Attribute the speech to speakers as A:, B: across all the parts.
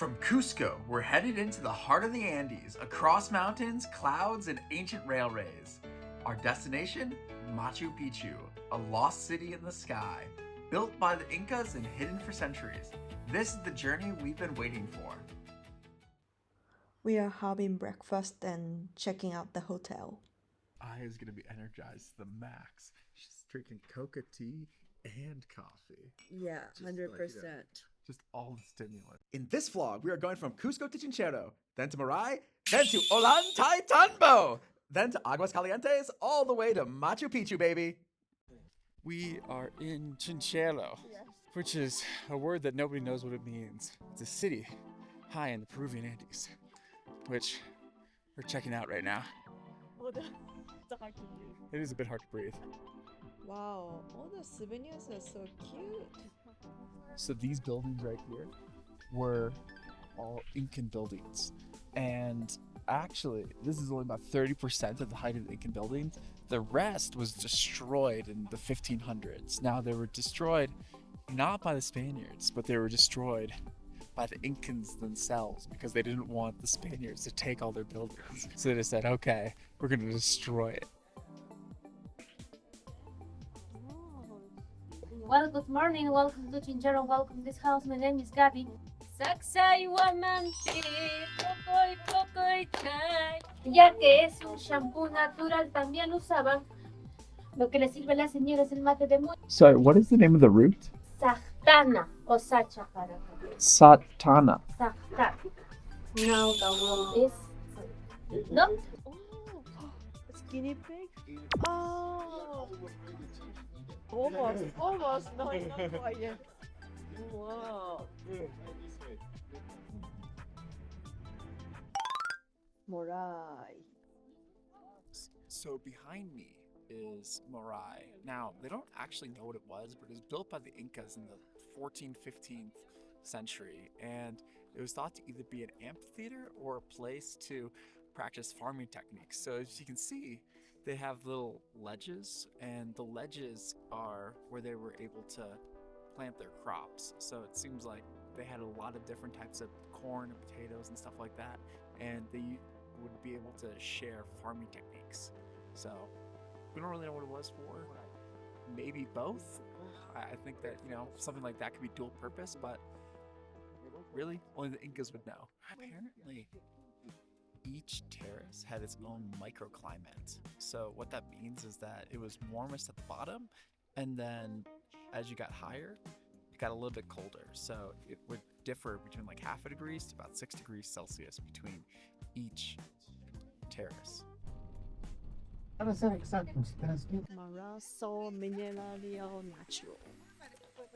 A: From Cusco, we're headed into the heart of the Andes, across mountains, clouds, and ancient railways. Our destination? Machu Picchu, a lost city in the sky, built by the Incas and hidden for centuries. This is the journey we've been waiting for.
B: We are having breakfast and checking out the hotel.
A: I is gonna be energized to the max. She's drinking coca tea and coffee.
C: Yeah, 100%.
A: Just all the stimulant. In this vlog, we are going from Cusco to Chinchero, then to Moray, then to Ollantaytambo, then to Aguas Calientes, all the way to Machu Picchu, baby. We are in Chinchero, which is a word that nobody knows what it means. It's a city high in the Peruvian Andes, which we're checking out right now. It is a bit hard to breathe.
C: Wow, all the souvenirs are so cute.
A: So these buildings right here were all Incan buildings. And actually, this is only about 30% of the height of the Incan buildings. The rest was destroyed in the 1500s. Now they were destroyed not by the Spaniards, but they were destroyed by the Incans themselves because they didn't want the Spaniards to take all their buildings. So they just said, okay, we're going to destroy it.
D: Well, good morning, welcome to Chinchero, welcome to this house. My name is Gabi. Saksai Wamante, Tokoy Tokoy Chai. Ya que es un shampoo natural, también usaban lo que le sirve a las señoras el mate de mucho.
A: So, what is the name of the root?
D: Sartana o sacha para
A: Satana.
D: sartana. Now the world is no.
C: Oh, skinny pig? Oh, almost, no, not quite yet. Wow. Moray.
A: So behind me is Moray. Now, they don't actually know what it was, but it was built by the Incas in the 14th, 15th century. And it was thought to either be an amphitheater or a place to practice farming techniques. So as you can see, they have little ledges, and the ledges are where they were able to plant their crops. So it seems like they had a lot of different types of corn and potatoes and stuff like that, and they would be able to share farming techniques. So we don't really know what it was for. Maybe both. I think that, something like that could be dual purpose, but really only the Incas would know. Apparently each terrace had its own microclimate. So what that means is that it was warmest at the bottom, and then as you got higher, it got a little bit colder. So it would differ between like half a degree to about 6 degrees Celsius between each terrace.
C: Maraso Minerario Natural.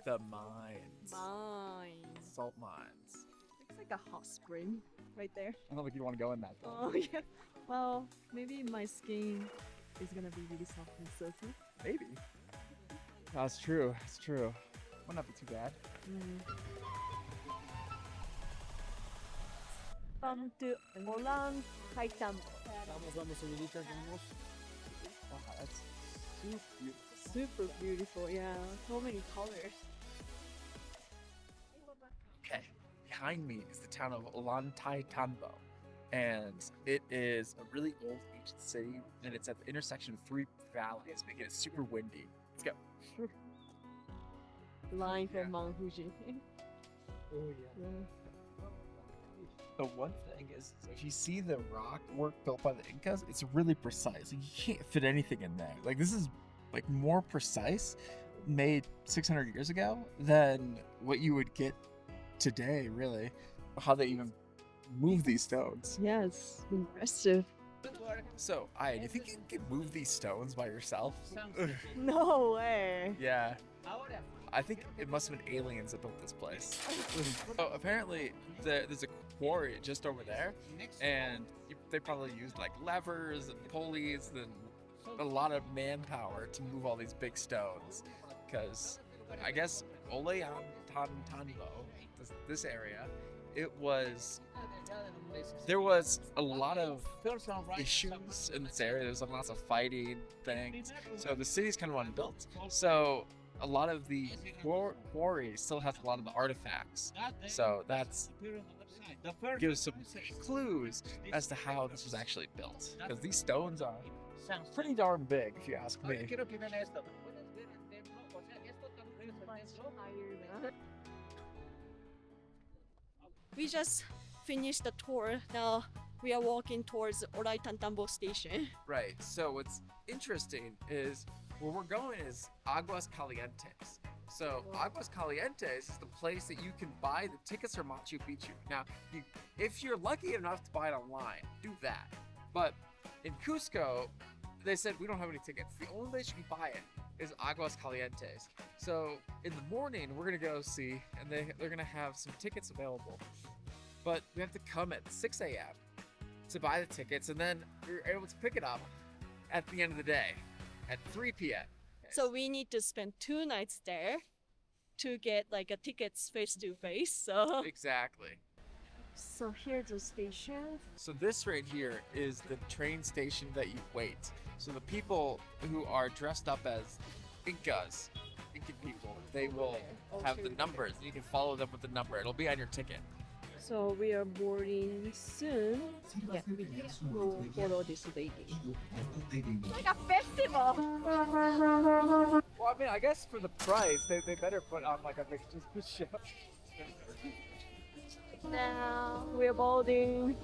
A: The mines.
C: Mines.
A: Salt mines.
C: Looks like a hot spring right there.
A: I don't think you want to go in that though.
C: Oh, yeah. Well, maybe my skin is gonna be really soft and silky.
A: Maybe. That's true. It's true. Might not be too bad.
C: Come to Ollantaytambo.
A: Wow, that's super beautiful.
C: Super beautiful, yeah. So many colors.
A: Okay, behind me is the town of Ollantaytambo, and it is a really old ancient city, and it's at the intersection of 3 valleys, making it super windy. Let's go.
C: Line from Mount Fuji.
A: Oh yeah. The one thing is, if you see the rock work built by the Incas, it's really precise. You can't fit anything in there. Like, this is like more precise, made 600 years ago, than what you would get today, really. How they even move these stones.
C: Yes, impressive.
A: So, do you think you can move these stones by yourself?
C: No way.
A: Yeah. I think it must have been aliens that built this place. So apparently there's a quarry just over there, and they probably used like levers and pulleys and a lot of manpower to move all these big stones, because I guess Ollantaytambo, this area, there was a lot of issues in this area. There's lots of fighting things, so the city's kind of unbuilt. So a lot of the quarry still has a lot of the artifacts. So that's gives some clues as to how this was actually built. Because these stones are pretty darn big, if you ask me.
C: We just finished the tour. Now we are walking towards Ollantaytambo station.
A: Right. So what's interesting is where we're going is Aguas Calientes. So Aguas Calientes is the place that you can buy the tickets for Machu Picchu. Now, if you're lucky enough to buy it online, do that. But in Cusco, they said we don't have any tickets. The only place you can buy it is Aguas Calientes. So in the morning, we're gonna go see, and they're gonna have some tickets available. But we have to come at 6 a.m. to buy the tickets, and then you're able to pick it up at the end of the day at 3 p.m.
C: So we need to spend 2 nights there to get like a tickets face to face. So
A: Exactly.
C: So here's the station.
A: So this right here is the train station that you wait. So the people who are dressed up as Incas, Incan people, they will have the numbers. You can follow them with the number. It'll be on your ticket.
C: So we are boarding soon. Yeah, we'll follow this lady. Like a festival.
A: Well, I mean, I guess for the price, they better put on like a big show.
C: Now we're boarding.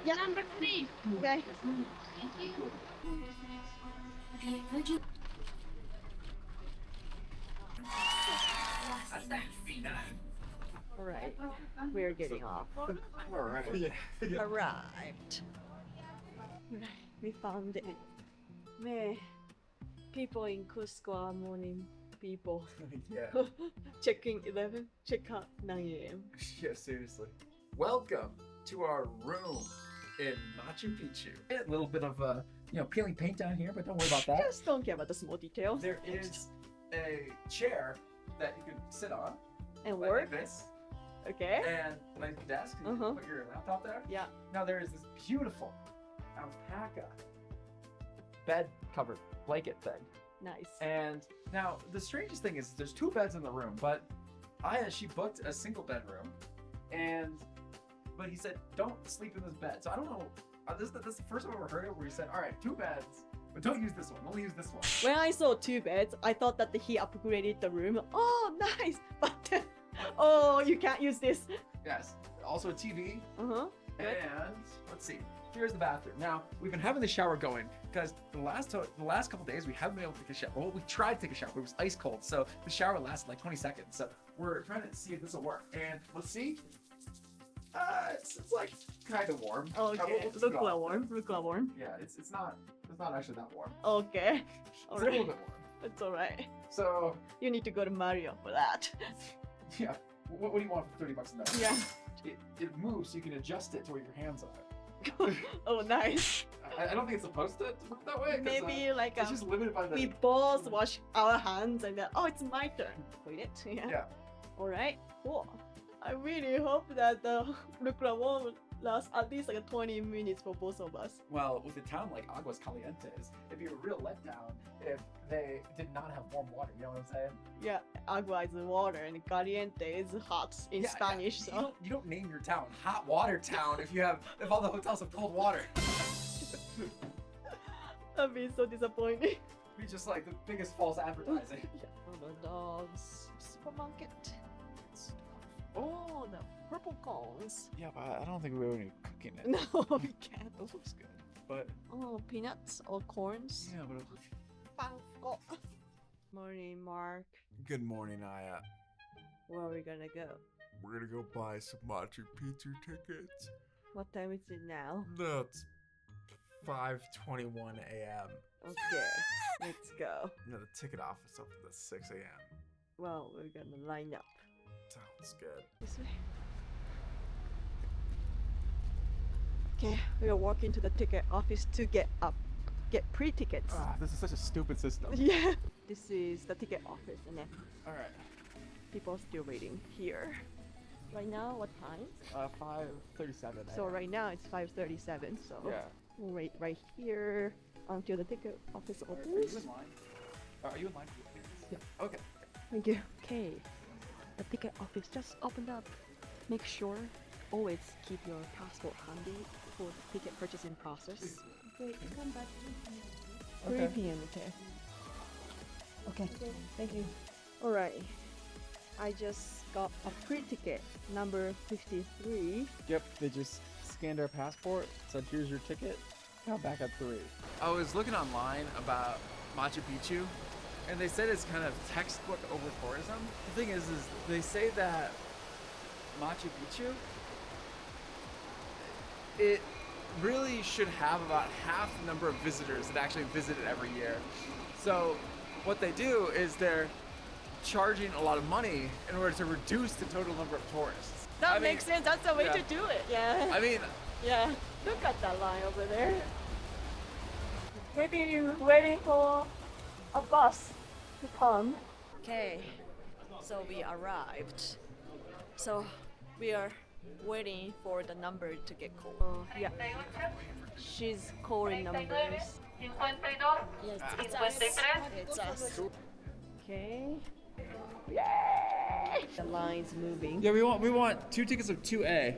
D: Ya number 3.
C: Okay. All right, we're getting off.
A: Alright.
C: Arrived. We found it. Man, people in Cusco are morning people.
A: Yeah.
C: Checking 11, check out 9 a.m.
A: Yeah, seriously. Welcome to our room in Machu Picchu. A little bit of peeling paint down here, but don't worry about that.
C: Just don't care about the small details.
A: There is a chair that you can sit on.
C: And
A: like
C: work.
A: this.
C: Okay.
A: And a nice desk. You can put your laptop there.
C: Yeah.
A: Now there is this beautiful alpaca bed cover blanket thing.
C: Nice.
A: And now the strangest thing is there's 2 beds in the room, but she booked a single bedroom, but he said don't sleep in this bed. So I don't know. This is the first time I've ever heard it where he said, all right, 2 beds, but don't use this one. Only use this one.
C: When I saw 2 beds, I thought that he upgraded the room. Oh, nice. But oh, you can't use this.
A: Yes. Also a TV.
C: Good.
A: And let's see. Here's the bathroom. Now we've been having the shower going because the last couple days we haven't been able to take a shower. Well, we tried to take a shower, but it was ice cold, so the shower lasted like 20 seconds. So we're trying to see if this will work. And let's see. It's like kind of warm.
C: Okay.
A: We'll
C: Look warm. Look warm.
A: Yeah, it's not actually that warm.
C: Okay.
A: It's a little bit warm.
C: It's alright.
A: So
C: You need to go to Mario for that.
A: yeah, what do you want for $30 a night?
C: Yeah.
A: It moves, so you can adjust it to where your hands are.
C: Oh, nice.
A: I don't think it's supposed to work that way. 'cause,
C: Maybe like
A: it's just limited by the.
C: we both wash our hands and then oh, it's my turn. Wait it. Yeah.
A: Yeah.
C: All right. Cool. I really hope that the Lucra will last at least like 20 minutes for both of us.
A: Well, with a town like Aguas Calientes, it'd be a real letdown if they did not have warm water. You know what I'm saying?
C: Yeah, agua is water and caliente is hot in
A: Yeah,
C: Spanish.
A: You
C: So
A: don't, you don't name your town Hot Water Town if all the hotels have cold water.
C: I'd be so disappointed.
A: It'd be just like the biggest false advertising.
C: The dogs supermarket. Oh, the purple cones.
A: Yeah, but I don't think we would be cooking it.
C: No, we can't.
A: Those looks good. But
C: Oh, peanuts or corns.
A: yeah, but
C: Morning, Mark.
E: Good morning, Aya.
C: Where are we gonna go?
E: We're gonna go buy some Machu Picchu tickets.
C: What time is it now?
E: That's 5:21 a.m.
C: Okay, let's go.
E: No, the ticket office opens at 6 a.m.
C: Well, we're gonna line up.
E: Sounds good.
C: This way. Okay, we are walking to the ticket office to get pre-tickets.
A: this is such a stupid system.
C: Yeah. This is the ticket office and then
A: All right.
C: people are still waiting here. Right now, what time?
A: 5:37.
C: So right now it's 5:37. So
A: Yeah.
C: we'll wait right here. until the ticket office
A: Are
C: opens.
A: you in line? Are you in line for the tickets? Yeah. Okay.
C: Thank you. Okay, the ticket office just opened up. Make sure always keep your passport handy for the ticket purchasing process. Okay, come back 3 p.m. Okay. Okay, thank you. Alright, I just got a pre-ticket, number 53.
F: Yep, they just scanned our passport, said here's your ticket. Now back at 3.
A: I was looking online about Machu Picchu, and they said it's kind of textbook over tourism. The thing is they say that Machu Picchu, it really should have about half the number of visitors that actually visit it every year. So what they do is they're charging a lot of money in order to reduce the total number of tourists.
C: That makes sense. That's the way
A: yeah.
C: to do it. Yeah.
A: I mean,
C: Yeah. Look at that line over there. Maybe you're waiting for a bus to come. Okay. So we arrived. So we are waiting for the number to get called. Yeah. She's calling numbers. Yes, it's us. It's us. Okay. Yay! The line's moving.
A: yeah, we want 2 tickets of 2A.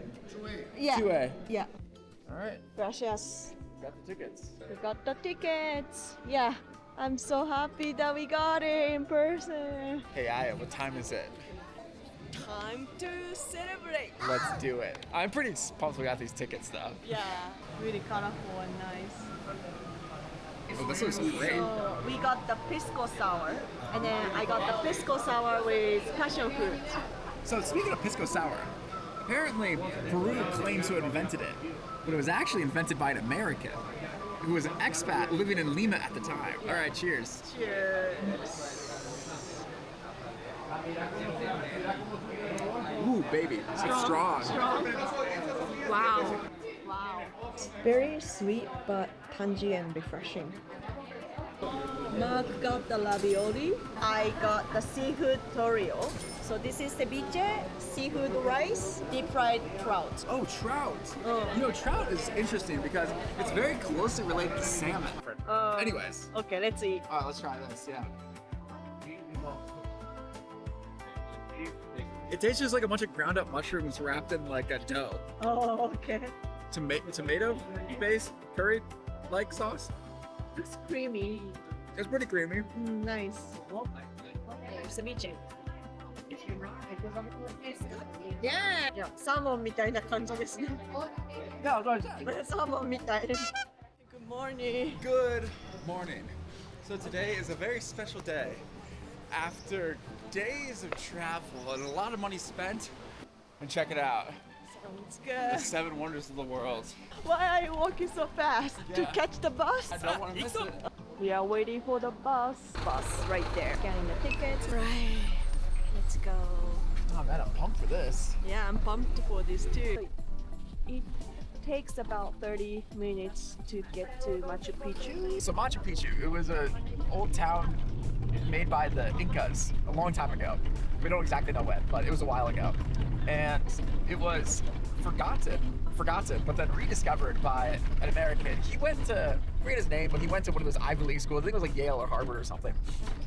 C: Yeah.
A: 2A.
C: Yeah.
A: All right,
C: Gracias.
A: got the tickets.
C: We got the tickets. Yeah. I'm so happy that we got it in person.
A: Hey, Aya, what time is it?
C: Time to celebrate.
A: Let's do it. I'm pretty pumped we got these tickets though.
C: Yeah. Really colorful and nice.
A: Oh, this looks great.
C: So we got the pisco sour, and then I got the pisco sour with passion fruit.
A: So speaking of pisco sour, apparently Peru claims to have invented it, but it was actually invented by an American who was an expat living in Lima at the time. All right, cheers.
C: Cheers.
A: Ooh, baby, it's strong.
C: Wow. Wow. Very sweet but tangy and refreshing. Mark got the ravioli. I got the seafood torrio. So this is ceviche, seafood rice, deep fried trout.
A: Oh, trout.
C: Oh.
A: You know, trout is interesting because it's very closely related to salmon. Anyways,
C: Okay, let's eat.
A: all right, let's try this. Yeah. It tastes just like a bunch of ground up mushrooms wrapped in like a dough.
C: Oh, okay.
A: Tomato based curry like sauce.
C: It's creamy.
A: It's pretty creamy.
C: Nice. Ceviche. Yeah. サーモンみたいな感じですね。
A: Yeah, right.
C: サーモンみたい。Good morning.
A: Good morning. So today is a very special day. After days of travel and a lot of money spent, and check it out.
C: Sounds
A: The
C: good.
A: 7 wonders of the world.
C: Why are you walking so fast? To
A: Yeah.
C: catch the bus?
A: I don't want to miss it.
C: We are waiting for the bus. Bus right there. Getting the tickets. Right. Let's go.
A: Oh man, I'm pumped for this.
C: Yeah, I'm pumped for this too. It takes about 30 minutes to get to Machu Picchu.
A: So Machu Picchu, it was an old town made by the Incas a long time ago. We don't exactly know when, but it was a while ago. And it was forgotten, but then rediscovered by an American. He went to, I forget his name, but he went to one of those Ivy League schools. I think it was like Yale or Harvard or something.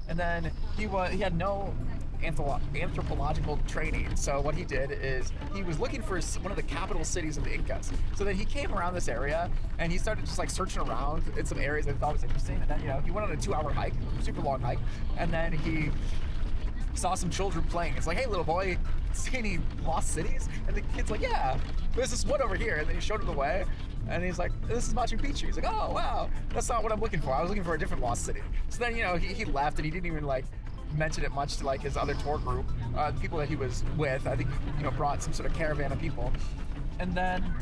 A: And then he had no anthropological training. So what he did is he was looking for one of the capital cities of the Incas. So then he came around this area and he started just like searching around in some areas that he thought was interesting. And then, you know, he went on a 2-hour hike, super long hike. And then he saw some children playing. It's like, hey, little boy, see any lost cities? And the kid's like, yeah, there's this one over here. And then he showed him the way. And he's like, this is Machu Picchu. He's like, oh, wow, that's not what I'm looking for. I was looking for a different lost city. So then, you know, he left and he didn't even like mention it much to like his other tour group, the people that he was with. I think, you know, brought some sort of caravan of people. And then,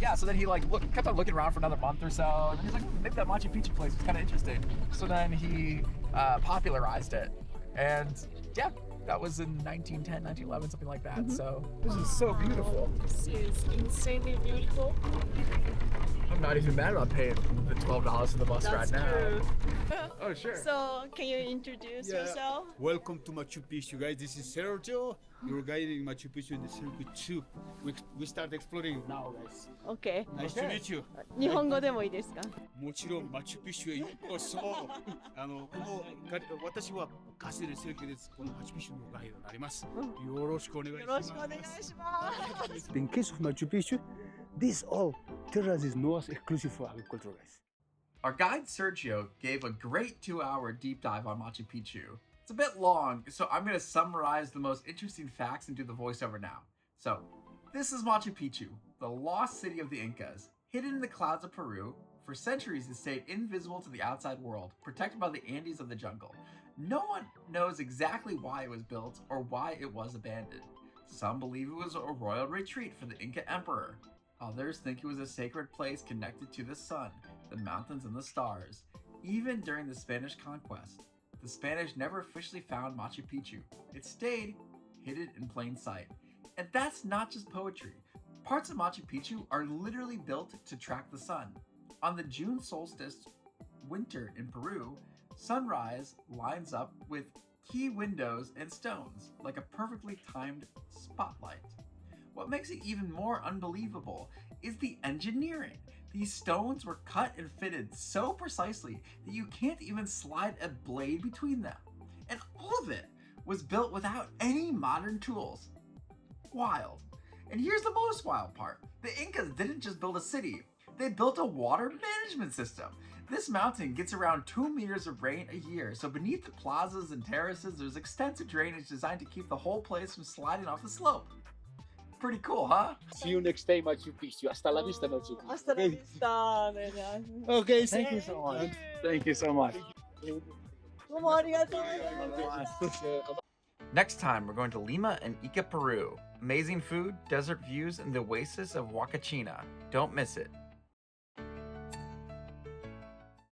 A: yeah, so then he like kept on looking around for another month or so. And he's like, maybe that Machu Picchu place was kind of interesting. So then he popularized it. And yeah, that was in 1910, 1911, something like that. So this is so beautiful.
C: This is insanely beautiful.
A: I'm not even mad about paying the $12 for the bus
C: That's
A: ride now.
C: true.
A: Oh, sure.
C: So, can you introduce yourself?
G: Welcome to Machu Picchu, guys. This is Sergio. You're guiding Machu Picchu in the circuit 2. We start exploring now, guys.
C: Okay.
G: Nice to meet you.
C: 日本語でもいいですか？
G: もちろんマチュピチュへようこそ。私はカセルセルキです。このマチュピチュのガイドになります。よろしくお願いします。
C: よろしくお願いします。
G: In case of Machu Picchu, this all terrace is no exclusive for agriculture, guys.
A: Our guide Sergio gave a great 2-hour deep dive on Machu Picchu. It's a bit long, so I'm going to summarize the most interesting facts and do the voiceover now. So, this is Machu Picchu, the lost city of the Incas. Hidden in the clouds of Peru, for centuries it stayed invisible to the outside world, protected by the Andes of the jungle. No one knows exactly why it was built or why it was abandoned. Some believe it was a royal retreat for the Inca emperor. Others think it was a sacred place connected to the sun, the mountains, and the stars. Even during the Spanish conquest, the Spanish never officially found Machu Picchu. It stayed hidden in plain sight. And that's not just poetry. Parts of Machu Picchu are literally built to track the sun. On the June solstice winter in Peru, sunrise lines up with key windows and stones, like a perfectly timed spotlight. What makes it even more unbelievable is the engineering. These stones were cut and fitted so precisely that you can't even slide a blade between them. And all of it was built without any modern tools. Wild. And here's the most wild part. The Incas didn't just build a city, they built a water management system. This mountain gets around 2 meters of rain a year, so beneath the plazas and terraces, there's extensive drainage designed to keep the whole place from sliding off the slope. Pretty cool, huh?
G: See you next time, Machu Picchu. Hasta la vista, Machu Picchu.
C: 明日のビスターね。
G: Okay,
F: Thank you so much. Thank you so much.
C: どうもありがとうございます。
A: Next time, we're going to Lima and Ica, Peru. Amazing food, desert views, and the oasis of Huacachina. Don't miss it.